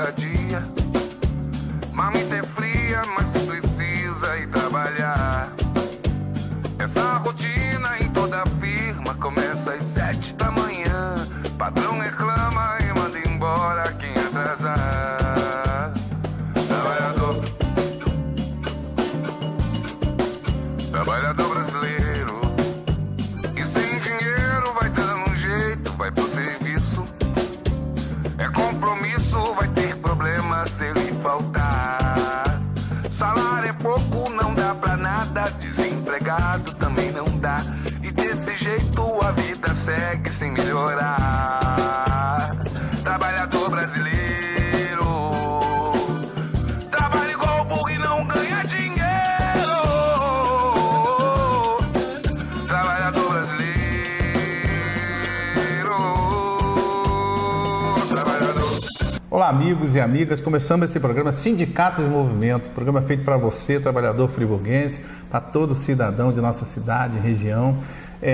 dia a dia. Marmita é fria, mas precisa ir trabalhar. Essa rotina em toda firma começa às 7 da manhã. Patrão reclama e manda embora quem atrasar. Trabalhador brasileiro, que sem dinheiro vai dando um jeito, vai pro serviço. É compromisso, vai ter problema se ele faltar. Salário é pouco, não dá pra nada. Desempregado também não dá. E desse jeito a vida segue sem melhorar. Trabalhador brasileiro, trabalha igual burro e não ganha dinheiro. Trabalhador brasileiro, trabalhador. Olá, amigos e amigas, começamos esse programa Sindicatos em Movimento, programa feito para você, trabalhador friburguense, para todo cidadão de nossa cidade, região.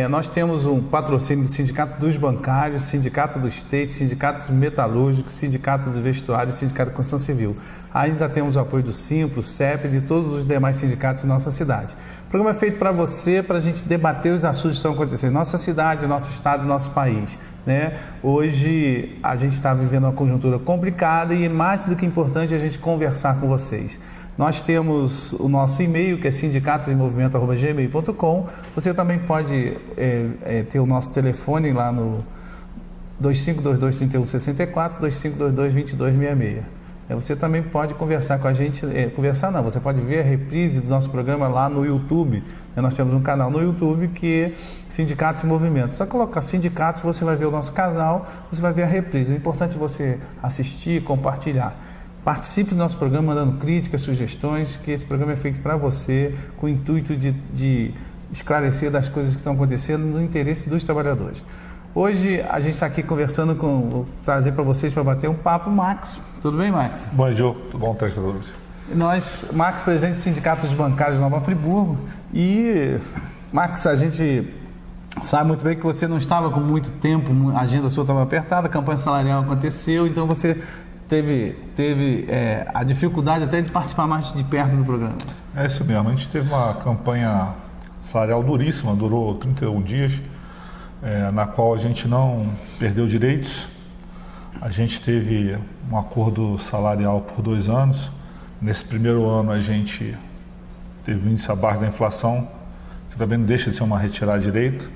Nós temos um patrocínio do Sindicato dos Bancários, Sindicato do State, Sindicato dos Metalúrgicos, Sindicato do Vestuário e Sindicato de Construção Civil. Ainda temos o apoio do Simpro, CEP e de todos os demais sindicatos de nossa cidade. O programa é feito para você, para a gente debater os assuntos que estão acontecendo em nossa cidade, nosso estado e nosso país. Hoje a gente está vivendo uma conjuntura complicada e mais do que importante a gente conversar com vocês. Nós temos o nosso e-mail, que é sindicatosemmovimento@gmail.com. Você também pode ter o nosso telefone lá no 2522-3164, 2522-2266. Você também pode conversar com a gente, você pode ver a reprise do nosso programa lá no YouTube. Nós temos um canal no YouTube que é Sindicatos em Movimento. Só colocar Sindicatos, você vai ver o nosso canal, você vai ver a reprise. É importante você assistir, compartilhar. Participe do nosso programa mandando críticas, sugestões, que esse programa é feito para você, com o intuito de esclarecer das coisas que estão acontecendo no interesse dos trabalhadores. Hoje a gente está aqui conversando vou trazer para vocês para bater um papo, Max. Tudo bem, Max? Bom dia, tudo bom, trabalhadores? Max, presidente do Sindicato dos Bancários de Nova Friburgo. E, Max, a gente sabe muito bem que você não estava com muito tempo, a agenda sua estava apertada, a campanha salarial aconteceu, então você teve a dificuldade até de participar mais de perto do programa. É isso mesmo, a gente teve uma campanha salarial duríssima, durou 31 dias, na qual a gente não perdeu direitos. A gente teve um acordo salarial por 2 anos. Nesse primeiro ano a gente teve um índice abaixo da inflação, que também não deixa de ser uma retirada de direito,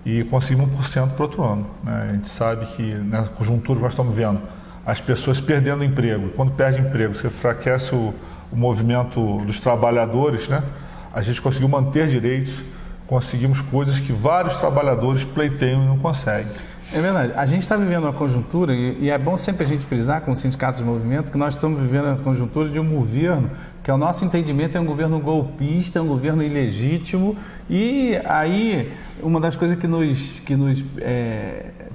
e conseguimos 1% para o outro ano. A gente sabe que nessa conjuntura que nós estamos vendo, as pessoas perdendo emprego. Quando perde emprego, você enfraquece o movimento dos trabalhadores, A gente conseguiu manter direitos, conseguimos coisas que vários trabalhadores pleiteiam e não conseguem. É verdade. A gente está vivendo uma conjuntura, e é bom sempre a gente frisar com o Sindicato de Movimento, que nós estamos vivendo a conjuntura de um governo que, ao nosso entendimento, é um governo golpista, um governo ilegítimo. E aí, uma das coisas que nos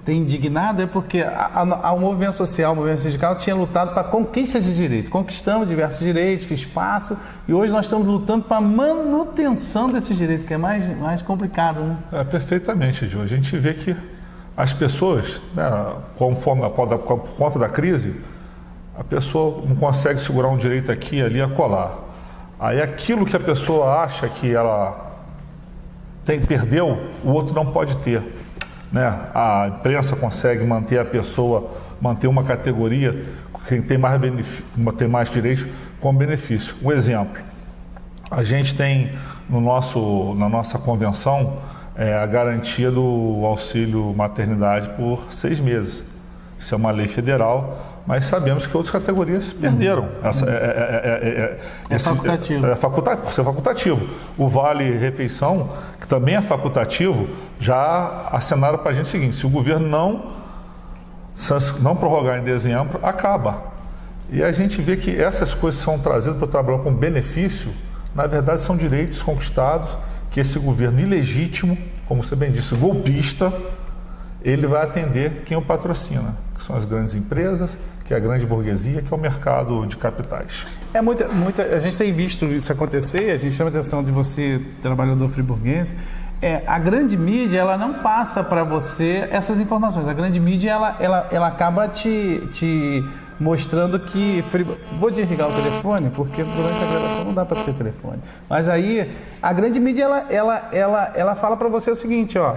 tem indignado é porque o movimento social, o movimento sindical tinha lutado para a conquista de direitos. Conquistamos diversos direitos, que espaço, e hoje nós estamos lutando para a manutenção desses direitos, que é mais complicado, Perfeitamente, Gil. A gente vê que as pessoas, por conta da crise, a pessoa não consegue segurar um direito aqui, ali, acolá. Aí aquilo que a pessoa acha que ela perdeu, o outro não pode ter. A imprensa consegue manter a pessoa, manter uma categoria, quem tem mais direitos, com benefício. Um exemplo, a gente tem na nossa convenção a garantia do auxílio maternidade por 6 meses. Isso é uma lei federal, mas sabemos que outras categorias perderam. Facultativo. Por ser facultativo. O Vale Refeição, que também é facultativo, já assinaram para a gente o seguinte: se o governo não prorrogar em dezembro, acaba. E a gente vê que essas coisas são trazidas para o trabalhador com benefício, na verdade são direitos conquistados, que esse governo ilegítimo, como você bem disse, golpista, ele vai atender quem o patrocina, que são as grandes empresas, que é a grande burguesia, que é o mercado de capitais. A gente tem visto isso acontecer, a gente chama a atenção de você, trabalhador friburguense, A grande mídia, ela não passa para você essas informações. A grande mídia, ela acaba te mostrando que... Vou desligar o telefone, porque durante a gravação não dá para ter telefone. Mas aí, a grande mídia, ela fala para você o seguinte, ó...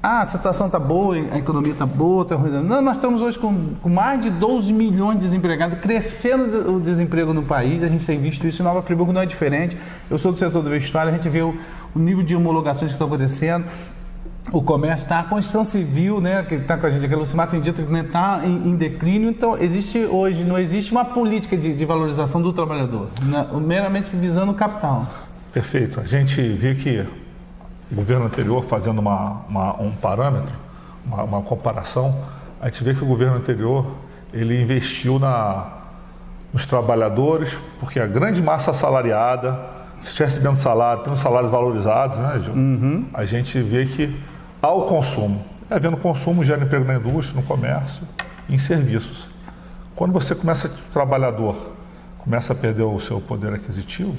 a situação está boa, a economia está boa, está ruim. Não, nós estamos hoje com mais de 12 milhões de desempregados, crescendo o desemprego no país, a gente tem visto isso, em Nova Friburgo não é diferente. Eu sou do setor do vestuário, a gente vê o nível de homologações que estão acontecendo, o comércio está, a Constituição Civil, né, que está com a gente aqui, a Lucimar tem dito que está em declínio, então não existe uma política de valorização do trabalhador, meramente visando o capital. Perfeito, a gente vê que o governo anterior, fazendo um parâmetro, uma comparação, a gente vê que o governo anterior ele investiu nos trabalhadores, porque a grande massa assalariada, se estivesse tendo salário, tendo salários valorizados, né, Gil? A gente vê que há o consumo. Havendo consumo, gera emprego na indústria, no comércio, em serviços. Quando você o trabalhador começa a perder o seu poder aquisitivo,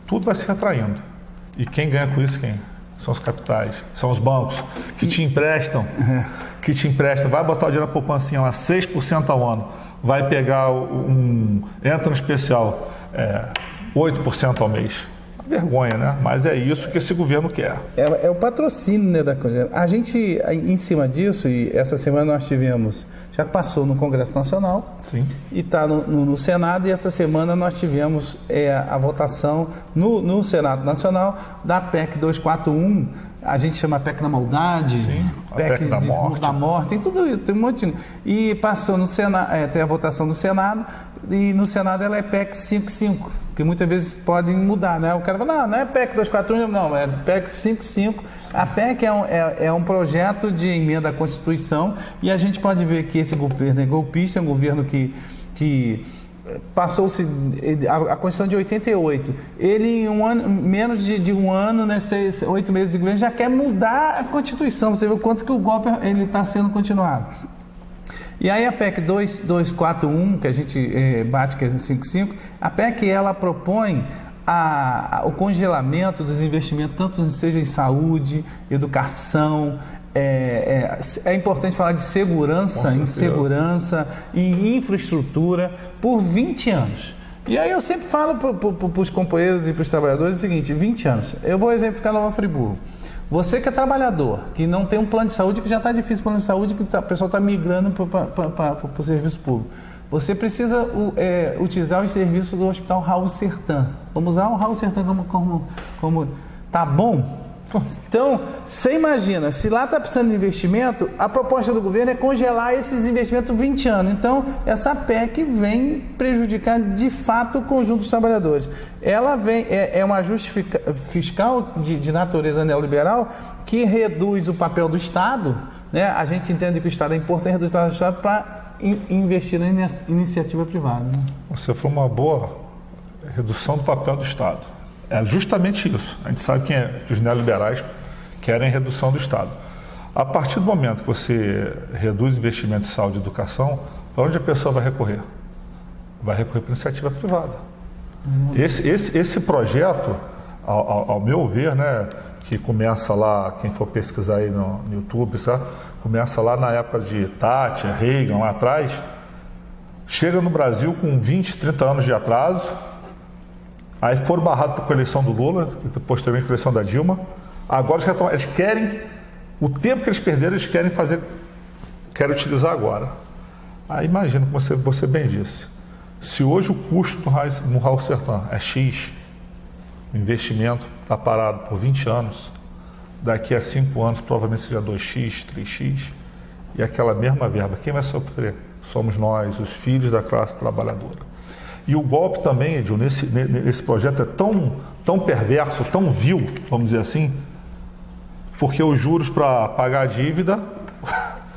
tudo vai se retraindo. E quem ganha com isso, quem? São os capitais, são os bancos que te emprestam, vai botar o dinheiro na poupancinha lá, 6% ao ano, vai pegar entra no especial, 8% ao mês. Vergonha, né? Mas é isso que esse governo quer. É o patrocínio, né, da coisa. A gente, em cima disso, e essa semana nós tivemos, já passou no Congresso Nacional. Sim. E está no Senado, e essa semana nós tivemos a votação no Senado Nacional da PEC 241, a gente chama PEC da maldade, sim, PEC da morte, tem tudo isso, tem um monte de... E passou no Senado, tem a votação no Senado, e no Senado ela é PEC 55, que muitas vezes podem mudar, né? O cara fala, não é PEC 241, não, é PEC 55. A PEC é um projeto de emenda à Constituição, e a gente pode ver que esse governo é golpista, é um governo que passou-se a Constituição de 88, ele em menos de um ano, né, 8 meses de governo, já quer mudar a Constituição. Você vê o quanto que o golpe está sendo continuado. E aí a PEC 2241, que a gente bate, que é 55, a PEC ela propõe o congelamento dos investimentos, tanto seja em saúde, educação, é importante falar de segurança, em segurança, em infraestrutura, por 20 anos. E aí eu sempre falo para os companheiros e para os trabalhadores o seguinte, 20 anos, eu vou exemplificar Nova Friburgo. Você que é trabalhador, que não tem um plano de saúde, que já está difícil o plano de saúde, que a pessoa está migrando para o serviço público. Você precisa utilizar os serviços do Hospital Raul Sertã. Vamos usar o Raul Sertã como tá bom? Então, você imagina, se lá está precisando de investimento, a proposta do governo é congelar esses investimentos 20 anos. Então, essa PEC vem prejudicar de fato o conjunto dos trabalhadores. Ela vem, é um ajuste fiscal de natureza neoliberal que reduz o papel do Estado, né? A gente entende que o Estado é importante reduzir o papel do Estado para investir na iniciativa privada. Né? Você foi uma boa redução do papel do Estado. É justamente isso. A gente sabe que os neoliberais querem redução do Estado. A partir do momento que você reduz investimento em saúde e educação, para onde a pessoa vai recorrer? Vai recorrer para a iniciativa privada. Esse projeto, ao meu ver, né, que começa lá, quem for pesquisar aí no YouTube, sabe? Começa lá na época de Thatcher, Reagan, lá atrás, chega no Brasil com 20, 30 anos de atraso. Aí foram barrados com a eleição do Lula, posteriormente com a eleição da Dilma. Agora eles querem, o tempo que eles perderam, eles querem utilizar agora. Aí imagina, como você bem disse, se hoje o custo no Raul Sertã é X, o investimento está parado por 20 anos, daqui a 5 anos provavelmente seja 2X, 3X, e aquela mesma verba, quem vai sofrer? Somos nós, os filhos da classe trabalhadora. E o golpe também, Edil, nesse projeto é tão perverso, tão vil, vamos dizer assim, porque os juros para pagar a dívida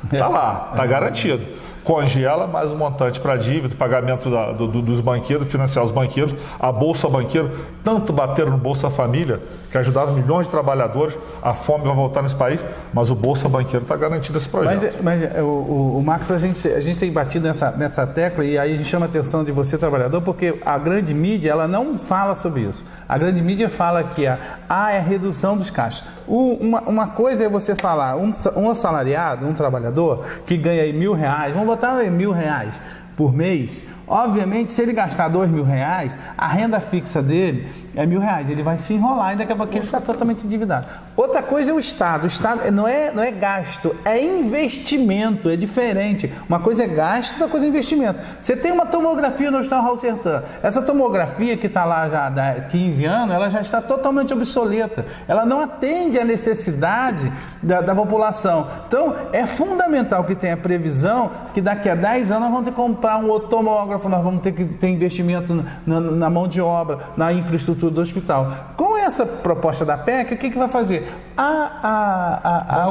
está lá, está garantido. congela mais um montante para dívida, pagamento dos banqueiros, financiar os banqueiros, a Bolsa Banqueiro, tanto bateram no Bolsa Família, que ajudaram milhões de trabalhadores, a fome vai voltar nesse país, mas o Bolsa Banqueiro está garantido esse projeto. Mas o Marcos, a gente tem batido nessa tecla, e aí a gente chama a atenção de você, trabalhador, porque a grande mídia, ela não fala sobre isso. A grande mídia fala que é a redução dos caixas. Uma coisa é você falar, um assalariado, um trabalhador, que ganha aí R$1.000, vamos botar aí R$1.000 por mês, obviamente, se ele gastar R$2.000, a renda fixa dele é R$1.000, ele vai se enrolar e daqui a pouco ele está totalmente endividado. Outra coisa é o Estado não é gasto, é investimento, é diferente. Uma coisa é gasto, outra coisa é investimento. Você tem uma tomografia no Hospital Raul Sertã, essa tomografia que está lá já há 15 anos, ela já está totalmente obsoleta, ela não atende à necessidade da população. Então, é fundamental que tenha previsão que daqui a 10 anos nós vamos ter que comprar um outro tomógrafo, nós vamos ter que ter investimento na mão de obra, na infraestrutura do hospital. Com essa proposta da PEC, o que vai fazer?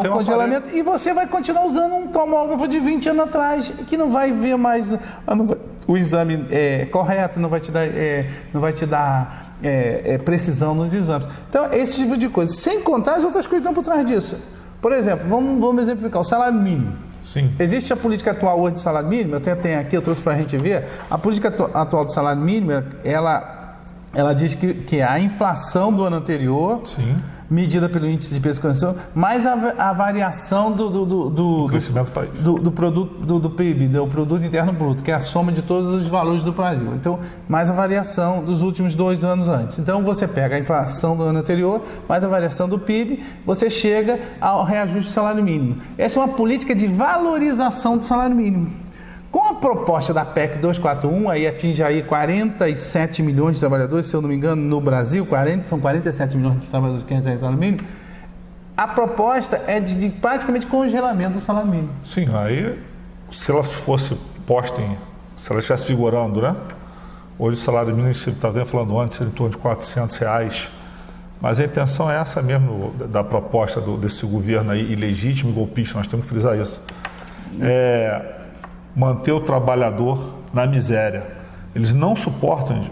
O congelamento, e você vai continuar usando um tomógrafo de 20 anos atrás, que não vai ver mais o exame correto, não vai te dar precisão nos exames. Então, esse tipo de coisa. Sem contar as outras coisas que estão por trás disso. Por exemplo, vamos exemplificar o salário mínimo. Sim. Existe a política atual hoje de salário mínimo, eu tenho aqui, eu trouxe para a gente ver. A política atual do salário mínimo, ela diz que a inflação do ano anterior, sim, medida pelo índice de preço e consumo, mais a variação do crescimento do país, do produto do PIB, do produto interno bruto, que é a soma de todos os valores do Brasil. Então, mais a variação dos últimos 2 anos antes. Então, você pega a inflação do ano anterior, mais a variação do PIB, você chega ao reajuste do salário mínimo. Essa é uma política de valorização do salário mínimo. Com a proposta da PEC 241, aí atinge aí 47 milhões de trabalhadores, se eu não me engano, no Brasil, são 47 milhões de trabalhadores que recebem salário mínimo. A proposta é de praticamente congelamento do salário mínimo. Sim, aí, se ela fosse posta se ela estivesse figurando, né? Hoje o salário mínimo, você estava falando antes, em torno de R$400, mas a intenção é essa mesmo da proposta desse governo aí, ilegítimo e golpista, nós temos que frisar isso. Manter o trabalhador na miséria. Eles não suportam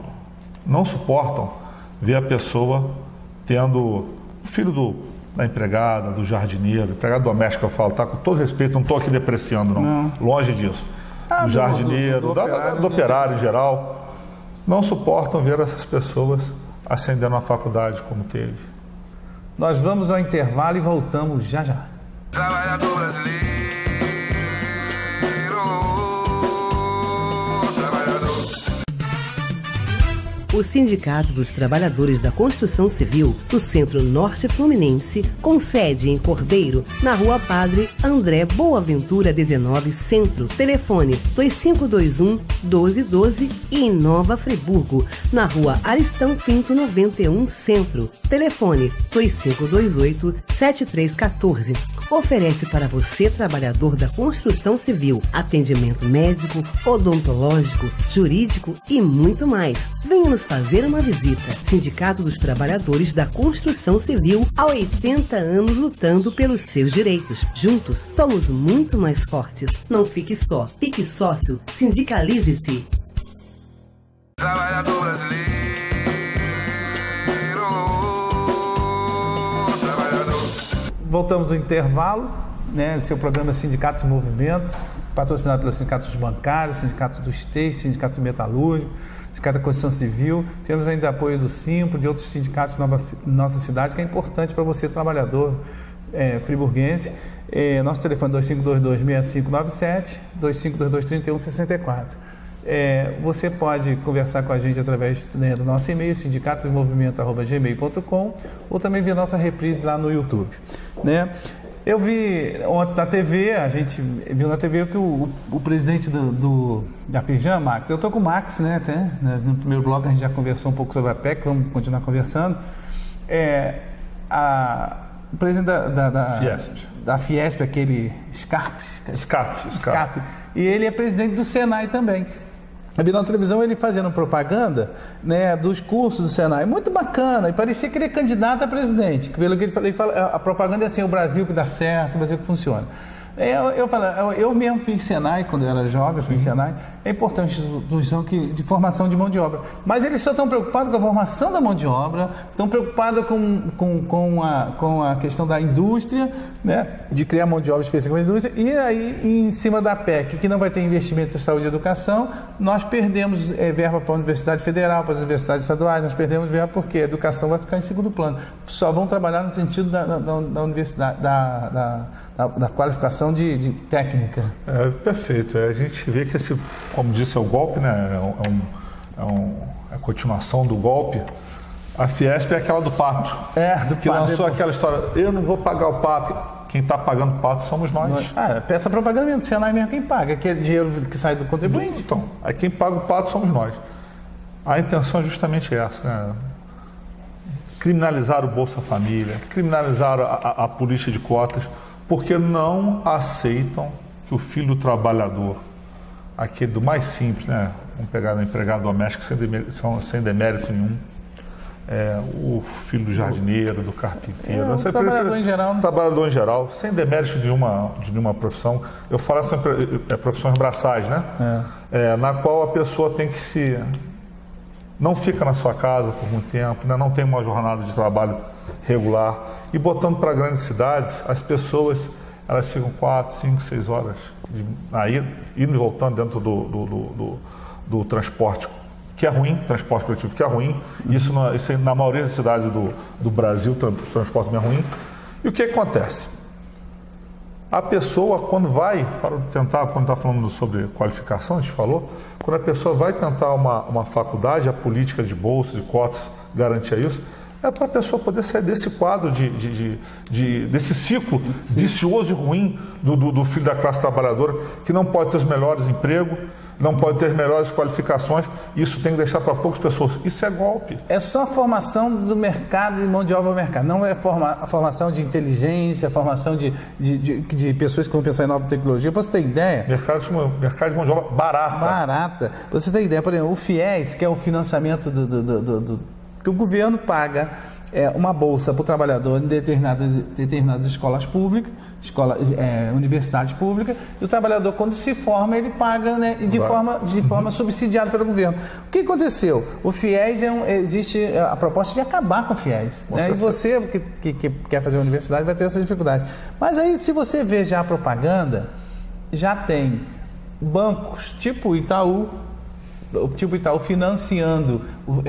ver a pessoa tendo o filho da empregada, do jardineiro, empregado doméstico, eu falo, tá? Com todo respeito, não estou aqui depreciando, não. Longe disso. Do jardineiro, do operário em geral, não suportam ver essas pessoas ascendendo à faculdade como teve. Nós vamos ao intervalo e voltamos já já. Trabalhador brasileiro. O Sindicato dos Trabalhadores da Construção Civil do Centro-Norte Fluminense, com sede em Cordeiro, na Rua Padre André Boaventura 19, Centro. Telefone 2521-1212 e em Nova Friburgo, na Rua Aristão Pinto 91, Centro. Telefone 2528-7314. Oferece para você, trabalhador da construção civil, atendimento médico, odontológico, jurídico e muito mais. Venha nos fazer uma visita. Sindicato dos Trabalhadores da Construção Civil, há 80 anos lutando pelos seus direitos. Juntos, somos muito mais fortes. Não fique só, fique sócio, sindicalize-se. Trabalhador brasileiro. Voltamos do intervalo, né? Seu programa Sindicatos em Movimento, patrocinado pelos sindicatos bancários, Sindicato dos TEIs, Sindicato Metalúrgico, Sindicato da Construção Civil. Temos ainda apoio do Simpro, de outros sindicatos na nossa cidade, que é importante para você, trabalhador friburguense. Nosso telefone é 2522-6597, 2522-3164. Você pode conversar com a gente através do nosso e-mail, sindicatosmovimento@gmail.com, ou também via nossa reprise lá no YouTube, né? Eu vi ontem na TV, a gente viu na TV que o presidente da Firjan, Max, eu estou com o Max, né, até, no primeiro bloco a gente já conversou um pouco sobre a PEC, vamos continuar conversando. O presidente da Fiesp, aquele SCAF, e ele é presidente do Senai também. Eu vi na televisão ele fazendo propaganda, né, dos cursos do Senai, muito bacana, e parecia que ele é candidato a presidente. Pelo que ele fala, a propaganda é assim, o Brasil que dá certo, o Brasil que funciona. Eu mesmo fiz Senai, quando eu era jovem, eu fiz Senai. É importante instituição de formação de mão de obra. Mas eles só estão preocupados com a formação da mão de obra, estão preocupados com a questão da indústria, né? De criar mão de obra específica para a indústria. E aí, em cima da PEC, que não vai ter investimento em saúde e educação, nós perdemos verba para a Universidade Federal, para as universidades estaduais, nós perdemos verba porque a educação vai ficar em segundo plano. Só vão trabalhar no sentido da universidade, da qualificação de técnica. Perfeito. A gente vê que esse, como disse, é o golpe, né? É a continuação do golpe. A Fiesp é aquela do pato. Que lançou aquela história, eu não vou pagar o pato. Quem está pagando o pato somos nós. Essa propaganda mesmo, do Senai mesmo quem paga, que é dinheiro que sai do contribuinte. Então, aí quem paga o pato somos nós. A intenção é justamente essa, né? Criminalizar o Bolsa Família, criminalizar a política de cotas, porque não aceitam que o filho do trabalhador, aquele do mais simples, né? Vamos pegar o empregado doméstico sem demérito nenhum, o filho do jardineiro, do carpinteiro, trabalhador em geral, né? Trabalhador em geral, sem demérito de nenhuma profissão. Eu falo sempre profissões braçais, né? Na qual a pessoa tem que não fica na sua casa por muito tempo, né? Não tem uma jornada de trabalho regular. E botando para grandes cidades, as pessoas elas ficam 4, 5, 6 horas aí, indo e voltando dentro do transporte, que é ruim, transporte coletivo que é ruim. Isso na maioria das cidades do Brasil, o transporte é ruim. E o que acontece? A pessoa, quando está falando sobre qualificação, a gente falou, quando a pessoa vai tentar uma faculdade, a política de bolsas, de cotas, garantia isso, é para a pessoa poder sair desse quadro, desse ciclo vicioso e ruim do filho da classe trabalhadora, que não pode ter os melhores empregos, não pode ter as melhores qualificações, isso tem que deixar para poucas pessoas. Isso é golpe. É só a formação do mercado, de mão de obra ao mercado. Não é a formação de inteligência, a formação de pessoas que vão pensar em nova tecnologia. Para você ter ideia... Mercado de mão de obra barata. Para você ter ideia, por exemplo, o FIES, que é o financiamento que o governo paga uma bolsa para o trabalhador em determinadas escolas públicas, universidades públicas, e o trabalhador, quando se forma, ele paga, né, de forma subsidiada pelo governo. O que aconteceu? O FIES existe a proposta de acabar com o FIES. Né? E você que quer fazer a universidade vai ter essa dificuldade. Mas aí, se você vê já a propaganda, já tem bancos tipo Itaú financiando,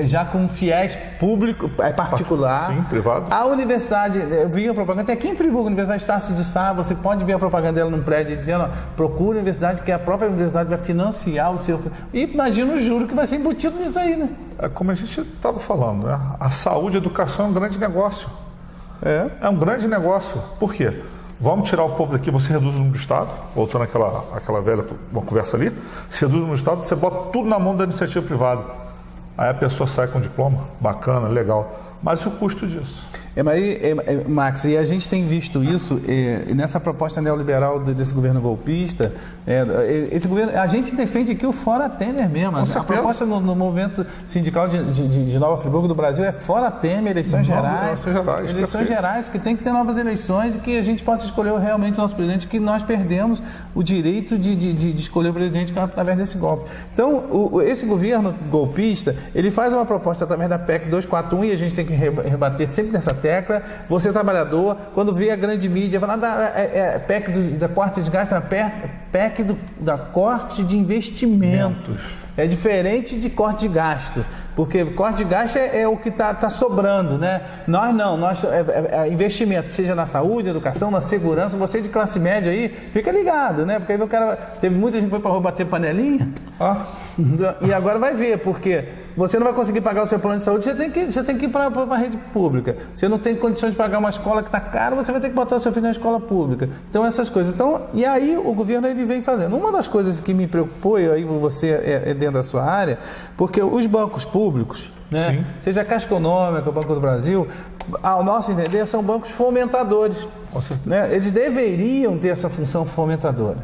já com FIES público, particular. Sim, privado. A universidade, eu vi a propaganda, até aqui em Friburgo, a Universidade Estácio de Sá, você pode ver a propaganda dela num prédio dizendo, procura a universidade, que a própria universidade vai financiar o seu... E imagina o juro que vai ser embutido nisso aí, né? Como a gente estava falando, né? A saúde e a educação é um grande negócio. É um grande negócio. Por quê? Vamos tirar o povo daqui, você reduz o número do Estado, voltando àquela velha uma conversa ali, você reduz o número do Estado, você bota tudo na mão da iniciativa privada. Aí a pessoa sai com diploma, bacana, legal. Mas e o custo disso? Max, e a gente tem visto isso nessa proposta neoliberal desse governo golpista. Esse governo, a gente defende aqui o Fora Temer mesmo. A proposta no movimento sindical de Nova Friburgo do Brasil é Fora Temer, eleições gerais, que tem que ter novas eleições e que a gente possa escolher realmente o nosso presidente, que nós perdemos o direito de escolher o presidente através desse golpe. Então, esse governo golpista, ele faz uma proposta através da PEC 241 e a gente tem que rebater sempre nessa tecla. Você, trabalhador, quando vê a grande mídia, vai lá PEC da corte de gastos, PEC da corte de investimentos. É diferente de corte de gastos, porque corte de gasto é o que está sobrando, né? Nós investimento, seja na saúde, educação, na segurança. Você de classe média aí, fica ligado, né? Porque aí o cara, teve muita gente que foi para rua bater panelinha, e agora vai ver, porque você não vai conseguir pagar o seu plano de saúde, você tem que ir para a rede pública. Você não tem condições de pagar uma escola que está cara, você vai ter que botar o seu filho na escola pública. Então, essas coisas. E aí o governo ele vem fazendo. Uma das coisas que me preocupou, e aí você é dentro da sua área, porque os bancos públicos, né, seja a Caixa Econômica, o Banco do Brasil, ao nosso entender, são bancos fomentadores. Né? Eles deveriam ter essa função fomentadora.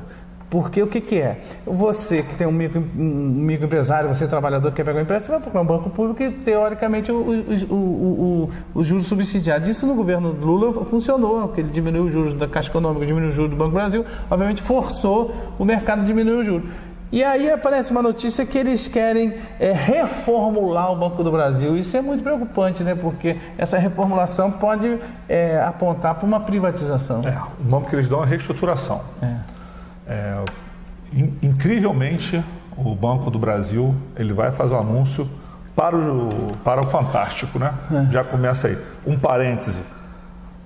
Porque o que é? Você que tem um microempresário, você trabalhador que quer pegar um empréstimo, vai procurar um banco público e, teoricamente, os juros subsidiados. Isso no governo Lula funcionou, porque ele diminuiu os juros da Caixa Econômica, diminuiu os juros do Banco do Brasil, obviamente forçou o mercado a diminuir os juros. E aí aparece uma notícia que eles querem reformular o Banco do Brasil. Isso é muito preocupante, né? Porque essa reformulação pode apontar para uma privatização. O nome que eles dão é reestruturação. Incrivelmente, o Banco do Brasil ele vai fazer um anúncio para o Fantástico, né? Já começa aí. Um parêntese.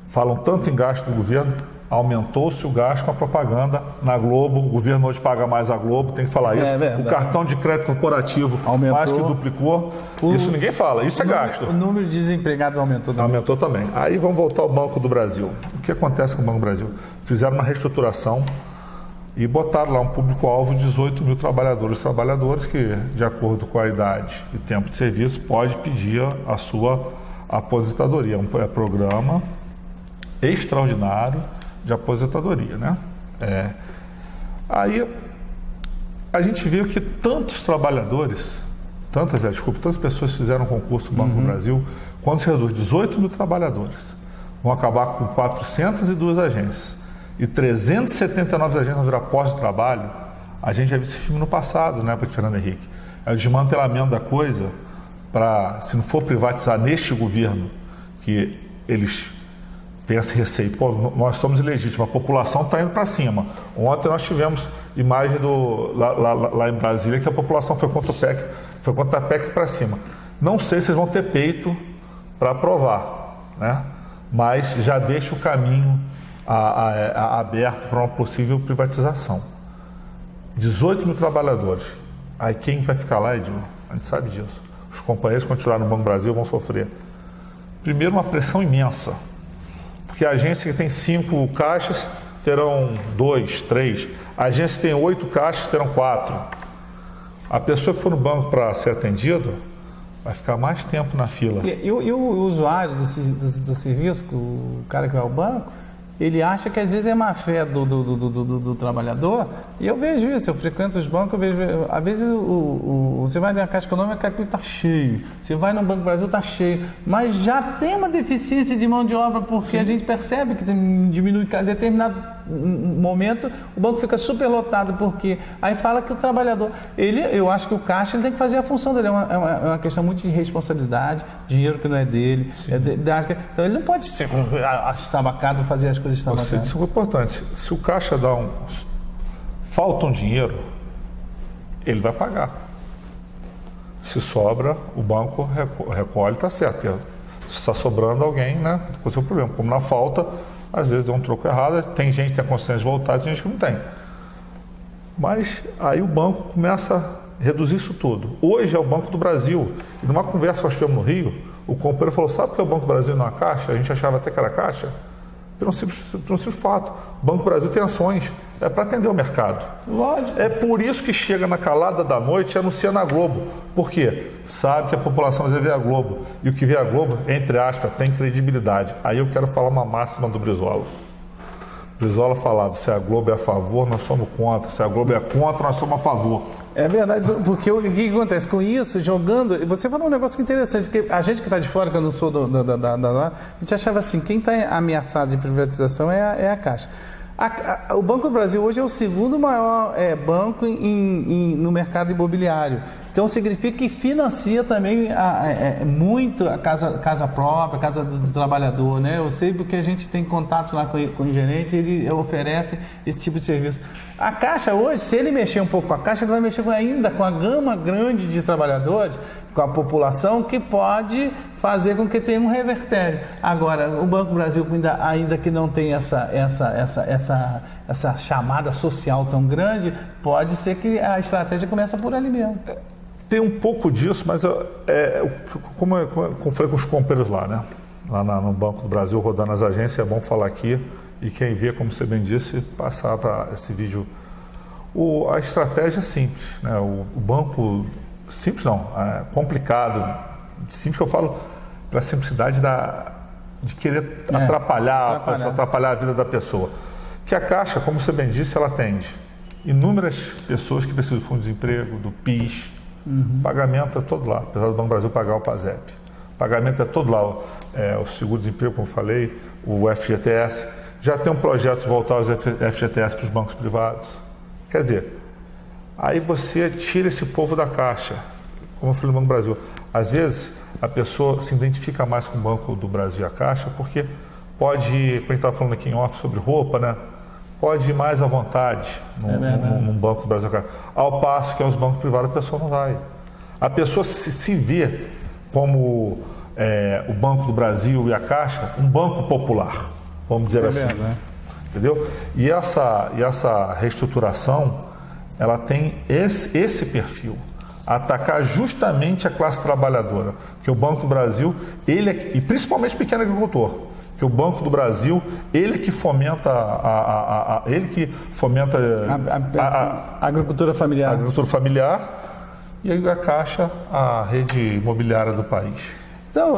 Falam tanto em gasto do governo, aumentou-se o gasto com a propaganda na Globo, o governo hoje paga mais a Globo, tem que falar isso. O cartão de crédito corporativo aumentou, mais que duplicou. Isso ninguém fala, isso é gasto. O número de desempregados aumentou também. Aumentou também. Aí vamos voltar ao Banco do Brasil. O que acontece com o Banco do Brasil? Fizeram uma reestruturação e botaram lá um público-alvo de 18 mil trabalhadores que, de acordo com a idade e tempo de serviço, pode pedir a sua aposentadoria. Um programa extraordinário de aposentadoria, né? Aí a gente viu que tantas pessoas fizeram concurso no Banco do Brasil, quando se reduz 18 mil trabalhadores, vão acabar com 402 agências e 379 agências vão virar postos de trabalho. A gente já viu esse filme no passado, né, para Fernando Henrique. É o desmantelamento da coisa para, se não for privatizar neste governo, que eles têm esse receio. Pô, nós somos ilegítimos, a população está indo para cima. Ontem nós tivemos imagem lá em Brasília que a população foi contra a PEC para cima. Não sei se eles vão ter peito para aprovar, né? Mas já deixa o caminho aberto para uma possível privatização. 18 mil trabalhadores. Aí quem vai ficar lá, Edil? A gente sabe disso. Os companheiros que continuaram no Banco do Brasil vão sofrer. Primeiro, uma pressão imensa. Porque a agência que tem 5 caixas terão 2, 3. A agência que tem 8 caixas terão 4. A pessoa que for no banco para ser atendido vai ficar mais tempo na fila. E o usuário do serviço, o cara que vai ao banco, ele acha que às vezes é má fé do trabalhador, e eu vejo isso, eu frequento os bancos, eu vejo, às vezes você vai na Caixa Econômica, aquilo está cheio, você vai no Banco do Brasil, está cheio, mas já tem uma deficiência de mão de obra, porque a gente percebe que diminui em determinado momento, o banco fica superlotado, porque aí fala que o trabalhador, eu acho que o caixa ele tem que fazer a função dele, é uma questão muito de responsabilidade, dinheiro que não é dele, então ele não pode ser estabacado, fazer as coisas estabacadas. Isso é importante. Se o caixa falta um dinheiro, ele vai pagar. Se sobra, o banco recolhe, está certo. Se está sobrando alguém, né, com o seu problema. Como na falta, às vezes deu um troco errado, tem gente que tem a consciência de voltar, tem gente que não tem. Mas aí o banco começa a reduzir isso tudo. Hoje é o Banco do Brasil. E numa conversa que nós tivemos no Rio, o companheiro falou, sabe por que o Banco do Brasil não é caixa? A gente achava até que era caixa. Por um simples fato. O Banco do Brasil tem ações. É para atender o mercado. Lógico. É por isso que chega na calada da noite e anuncia na Globo. Por quê? Sabe que a população vai ver a Globo. E o que vê a Globo, entre aspas, tem credibilidade. Aí eu quero falar uma máxima do Brizola. Brizola falava, se a Globo é a favor, nós somos contra. Se a Globo é contra, nós somos a favor. É verdade, porque o que acontece com isso, jogando... Você falou um negócio interessante, que a gente que está de fora, que eu não sou a gente achava assim, quem está ameaçado de privatização é a Caixa. O Banco do Brasil hoje é o segundo maior banco no mercado imobiliário. Então significa que financia também muito a casa própria, a casa do trabalhador, né? Eu sei porque a gente tem contatos lá com o gerente, ele oferece esse tipo de serviço. A Caixa hoje, se ele mexer um pouco com a Caixa, ele vai mexer ainda com a gama grande de trabalhadores, com a população, que pode fazer com que tenha um revertério. Agora, o Banco do Brasil, ainda que não tenha essa chamada social tão grande, pode ser que a estratégia comece por ali mesmo. Tem um pouco disso, mas como eu falei com os companheiros lá, né? Lá no Banco do Brasil, rodando as agências, é bom falar aqui. E quem vê, como você bem disse, passar para esse vídeo. A estratégia é simples, né? O banco, simples não, complicado. Simples que eu falo pela simplicidade de querer atrapalhar a vida da pessoa. Que a Caixa, como você bem disse, ela atende inúmeras pessoas que precisam do Fundo de Desemprego, do PIS. Pagamento é todo lá, apesar do Banco do Brasil pagar o PASEP. Pagamento é todo lá, o seguro-desemprego, como eu falei, o FGTS. Já tem um projeto de voltar os FGTS para os bancos privados. Quer dizer, aí você tira esse povo da caixa, como eu falei no Banco do Brasil. Às vezes, a pessoa se identifica mais com o Banco do Brasil e a Caixa, porque pode, como a gente estava falando aqui em off sobre roupa, né? Pode ir mais à vontade num Banco do Brasil e a Caixa. Ao passo que aos bancos privados a pessoa não vai. A pessoa se vê como o Banco do Brasil e a Caixa um banco popular, vamos dizer assim. Entendeu? E essa reestruturação, ela tem esse perfil. Atacar justamente a classe trabalhadora, que o Banco do Brasil, e principalmente o pequeno agricultor, que o Banco do Brasil, ele que fomenta a agricultura familiar. A agricultura familiar, e a Caixa, a rede imobiliária do país. Então,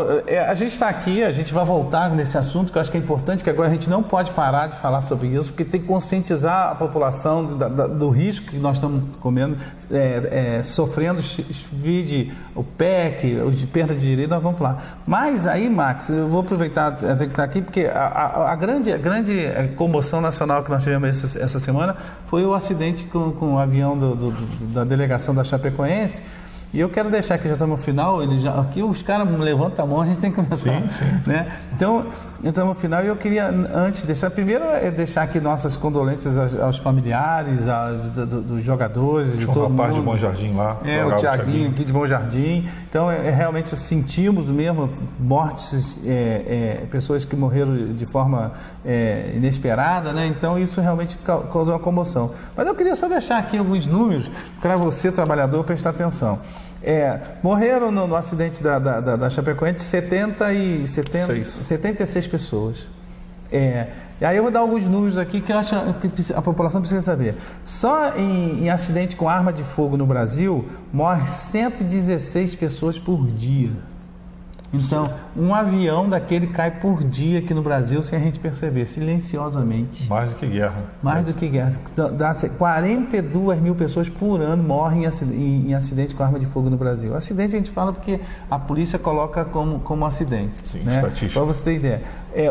a gente está aqui, a gente vai voltar nesse assunto, que eu acho que é importante, que agora a gente não pode parar de falar sobre isso, porque tem que conscientizar a população do risco que nós estamos sofrendo, vide o PEC, os de perda de direito, nós vamos falar. Mas aí, Max, eu vou aproveitar que está aqui, porque a grande comoção nacional que nós tivemos essa semana foi o acidente com o avião da delegação da Chapecoense. E eu quero deixar aqui, já estamos no final, aqui os caras levantam a mão, a gente tem que começar. Sim. Né? Então, estamos no final e eu queria, antes, deixar aqui nossas condolências aos familiares, dos jogadores, de todo mundo. Tinha um rapaz de Bom Jardim lá. O Tiaguinho aqui de Bom Jardim. Então, realmente sentimos mesmo mortes, pessoas que morreram de forma inesperada, né? Então, isso realmente causou uma comoção. Mas eu queria só deixar aqui alguns números para você, trabalhador, prestar atenção. Morreram no acidente da Chapecoense 76 pessoas. E aí eu vou dar alguns números aqui que eu acho que a população precisa saber. Só em acidente com arma de fogo no Brasil, morre 116 pessoas por dia. Então, um avião daquele cai por dia aqui no Brasil sem a gente perceber, silenciosamente. Mais do que guerra. Mais do que guerra. 42 mil pessoas por ano morrem em acidente com arma de fogo no Brasil. Acidente a gente fala porque a polícia coloca como acidente. Sim, né? estatística. Para você ter ideia.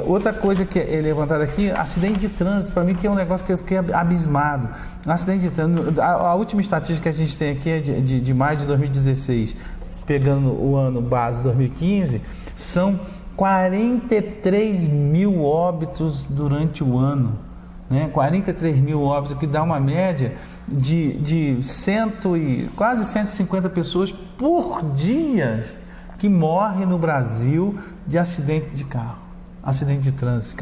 Outra coisa que é levantada aqui, acidente de trânsito, para mim que é um negócio que eu fiquei abismado. Acidente de trânsito, a última estatística que a gente tem aqui é de maio de 2016. Pegando o ano base 2015, são 43 mil óbitos durante o ano, né? 43 mil óbitos, que dá uma média de quase 150 pessoas por dia que morrem no Brasil de acidente de carro. Acidente de trânsito,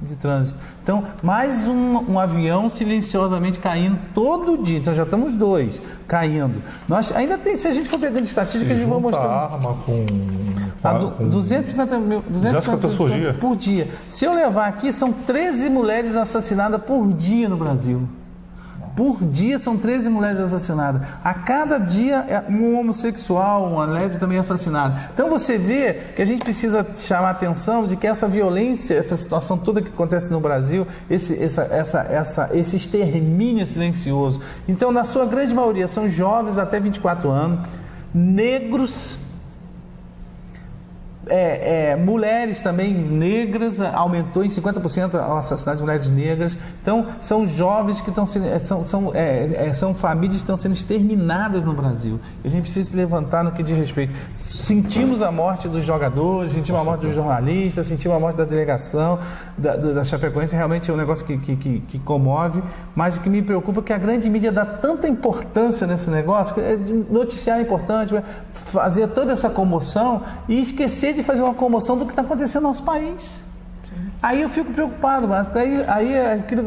de trânsito. Então, mais um avião silenciosamente caindo todo dia. Então, já estamos 2 caindo. Nós ainda tem, se a gente for pegando estatísticas, a gente vai mostrar. Arma com 250 pessoas por dia. Se eu levar aqui, são 13 mulheres assassinadas por dia no Brasil. Por dia são 13 mulheres assassinadas. A cada dia um homossexual, uma lésbica também assassinado. Então você vê que a gente precisa chamar a atenção de que essa violência, essa situação toda que acontece no Brasil, esse extermínio silencioso. Então, na sua grande maioria, são jovens até 24 anos, negros, mulheres também negras, aumentou em 50% o assassinato de mulheres negras. Então, são jovens que estão sendo, são famílias que estão sendo exterminadas no Brasil. A gente precisa se levantar no que diz respeito. Sentimos a morte dos jogadores, sentimos a morte dos jornalistas, sentimos a morte da delegação da Chapecoense. Realmente é um negócio que comove, mas o que me preocupa é que a grande mídia dá tanta importância nesse negócio, noticiar é importante, fazer toda essa comoção e esquecer de fazer uma comoção do que está acontecendo no nosso país. Sim. Aí eu fico preocupado, mas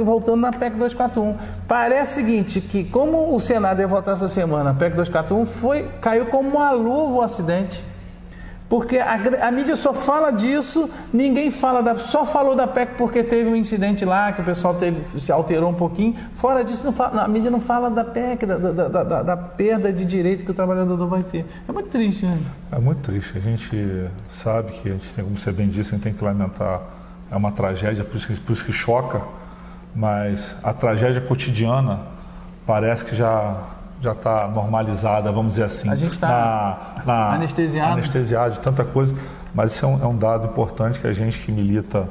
voltando na PEC 241, parece o seguinte, que como o Senado ia votar essa semana, a PEC 241 caiu como uma luva o acidente, porque a mídia só fala disso, ninguém fala só falou da PEC porque teve um incidente lá, que o pessoal se alterou um pouquinho. Fora disso, a mídia não fala da PEC, da perda de direito que o trabalhador vai ter. É muito triste, né? É muito triste. A gente sabe que a gente tem, como você bem disse, a gente tem que lamentar. É uma tragédia, por isso que choca, mas a tragédia cotidiana parece que já está normalizada, vamos dizer assim. A gente está anestesiado de tanta coisa, mas isso é um dado importante que a gente que milita,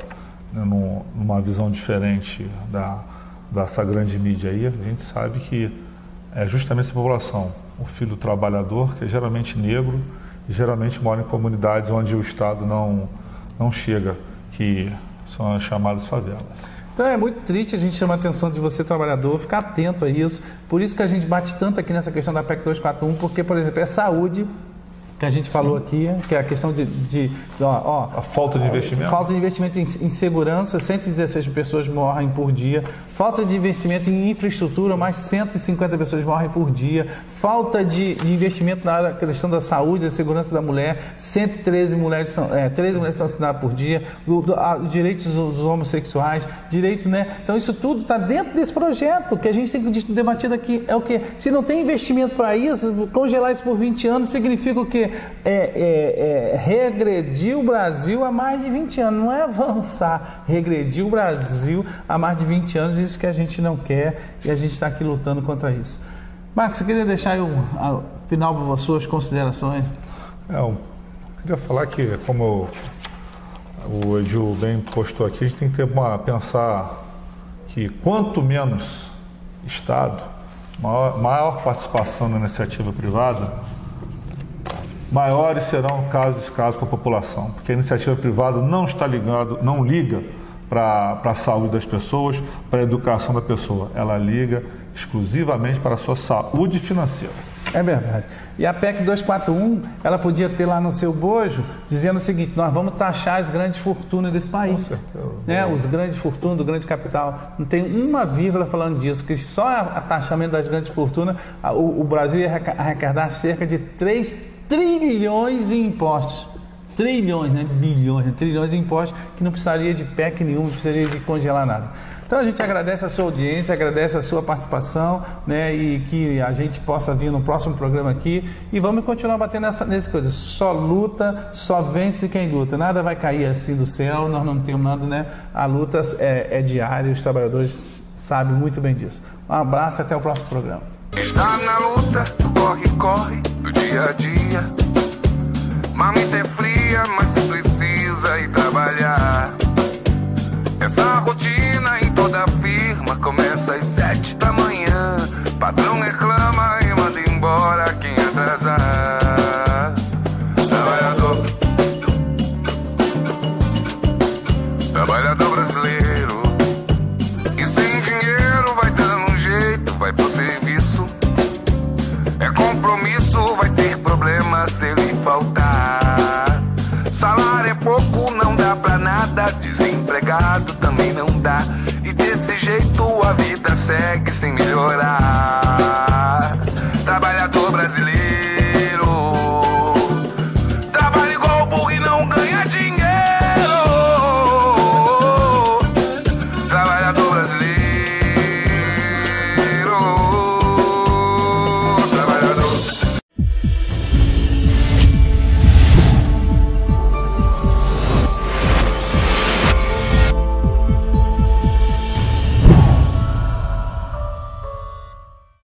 né, numa visão diferente dessa grande mídia aí, a gente sabe que é justamente essa população, o filho trabalhador, que é geralmente negro e geralmente mora em comunidades onde o Estado não chega, que são as chamadas favelas. Então é muito triste, a gente chama a atenção de você, trabalhador, ficar atento a isso. Por isso que a gente bate tanto aqui nessa questão da PEC 241, porque, por exemplo, é saúde, que a gente falou aqui, que é a questão a falta de investimento. Falta de investimento em segurança, 116 pessoas morrem por dia. Falta de investimento em infraestrutura, mais 150 pessoas morrem por dia. Falta de investimento na questão da saúde, da segurança da mulher, 13 mulheres são assassinadas por dia. Direitos dos homossexuais, direito, né? Então isso tudo está dentro desse projeto que a gente tem debatido aqui. É o quê? Se não tem investimento para isso, congelar isso por 20 anos significa o quê? Regredir o Brasil há mais de 20 anos, não é avançar, regredir o Brasil há mais de 20 anos, isso que a gente não quer e a gente está aqui lutando contra isso. Marcos, você queria deixar ao final para suas considerações? Eu queria falar que, como o Edil bem postou aqui, a gente tem que pensar que quanto menos Estado, maior participação na iniciativa privada, maiores serão casos descasos para a população, porque a iniciativa privada não liga para a saúde das pessoas, para a educação da pessoa, ela liga exclusivamente para a sua saúde financeira. É verdade. E a PEC 241, ela podia ter lá no seu bojo, dizendo o seguinte: nós vamos taxar as grandes fortunas desse país. Né? Os grandes fortunas, do grande capital. Não tem uma vírgula falando disso, que só a taxamento das grandes fortunas, o Brasil ia arrecadar cerca de 3 trilhões em impostos. Trilhões, né? Bilhões, né? Trilhões em impostos que não precisaria de PEC nenhuma, não precisaria de congelar nada. Então a gente agradece a sua audiência, agradece a sua participação, né? E que a gente possa vir no próximo programa aqui e vamos continuar batendo nessa coisa. Só luta, só vence quem luta. Nada vai cair assim do céu, nós não temos nada, né? A luta é diária, os trabalhadores sabem muito bem disso. Um abraço e até o próximo programa. Está na luta, corre do dia a dia. Marmita é fria, mas precisa ir trabalhar. Essa rotina em toda firma começa às 7 da manhã. Patrão reclama e manda embora quem atrasar. Trabalhador brasileiro, que sem dinheiro vai dando um jeito, vai pro serviço. É compromisso, vai ter problema se ele faltar. Salário é pouco, não dá pra nada. Desempregado também não dá. E desse jeito a vida segue sem melhorar.